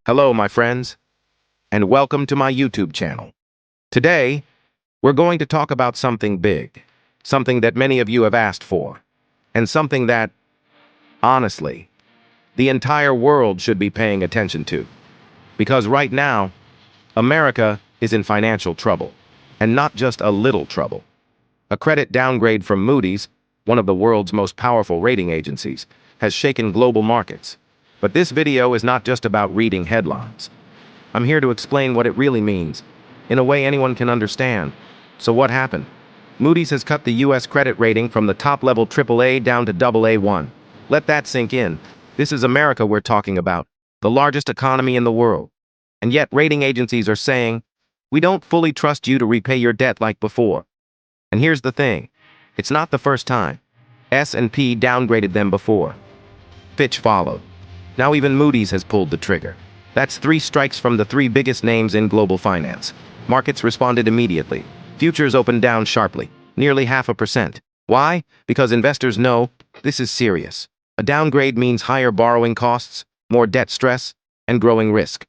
Hello, my friends, and welcome to my YouTube channel. Today, we're going to talk about something big, something that many of you have asked for, and something that, honestly, the entire world should be paying attention to. Because right now, America is in financial trouble, and not just a little trouble. A credit downgrade from Moody's, one of the world's most powerful rating agencies, has shaken global markets. But this video is not just about reading headlines. I'm here to explain what it really means, in a way anyone can understand. So what happened? Moody's has cut the US credit rating from the top-level AAA down to AA1. Let that sink in. This is America we're talking about, the largest economy in the world. And yet rating agencies are saying, we don't fully trust you to repay your debt like before. And here's the thing. It's not the first time. S&P downgraded them before. Fitch followed. Now even Moody's has pulled the trigger. That's 3 strikes from the 3 biggest names in global finance. Markets responded immediately. Futures opened down sharply, nearly 0.5%. Why? Because investors know this is serious. A downgrade means higher borrowing costs, more debt stress, and growing risk.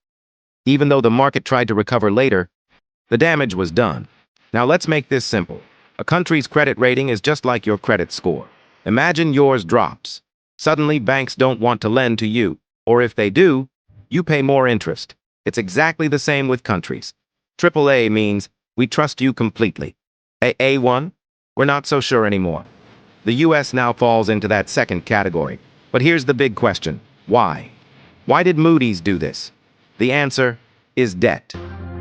Even though the market tried to recover later, the damage was done. Now let's make this simple. A country's credit rating is just like your credit score. Imagine yours drops. Suddenly banks don't want to lend to you, or if they do, you pay more interest. It's exactly the same with countries. AAA means we trust you completely. A1? We're not so sure anymore. The US now falls into that second category. But here's the big question. Why? Why did Moody's do this? The answer is debt.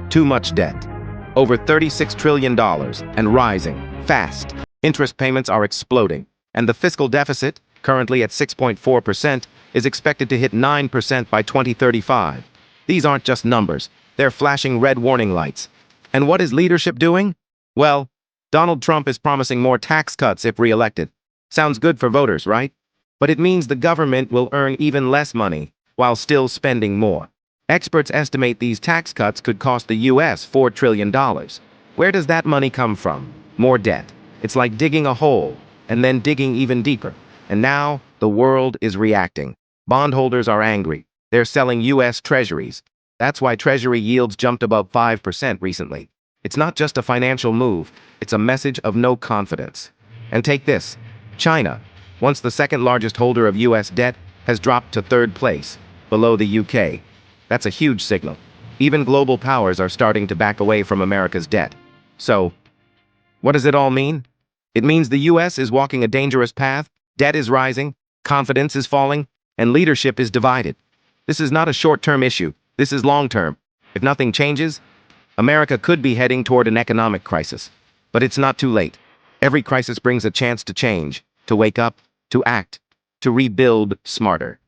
Too much debt. Over $36 trillion and rising, fast. Interest payments are exploding. And the fiscal deficit, currently at 6.4%, is expected to hit 9% by 2035. These aren't just numbers. They're flashing red warning lights. And what is leadership doing? Well, Donald Trump is promising more tax cuts if re-elected. Sounds good for voters, right? But it means the government will earn even less money while still spending more. Experts estimate these tax cuts could cost the US $4 trillion. Where does that money come from? More debt. It's like digging a hole and then digging even deeper. And now the world is reacting. Bondholders are angry. They're selling US treasuries. That's why treasury yields jumped above 5% recently. It's not just a financial move, it's a message of no confidence. And take this. China, once the second largest holder of US debt, has dropped to 3rd place, below the UK. That's a huge signal. Even global powers are starting to back away from America's debt. So, what does it all mean? It means the US is walking a dangerous path, debt is rising, confidence is falling, and leadership is divided. This is not a short-term issue. This is long-term. If nothing changes, America could be heading toward an economic crisis. But it's not too late. Every crisis brings a chance to change, to wake up, to act, to rebuild smarter.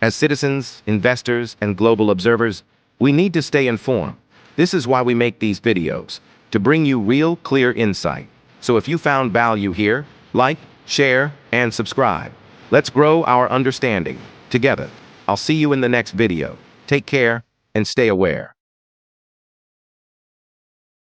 As citizens, investors, and global observers, we need to stay informed. This is why we make these videos, to bring you real, clear insight. So if you found value here, like, share, and subscribe. Let's grow our understanding together. I'll see you in the next video. Take care and stay aware.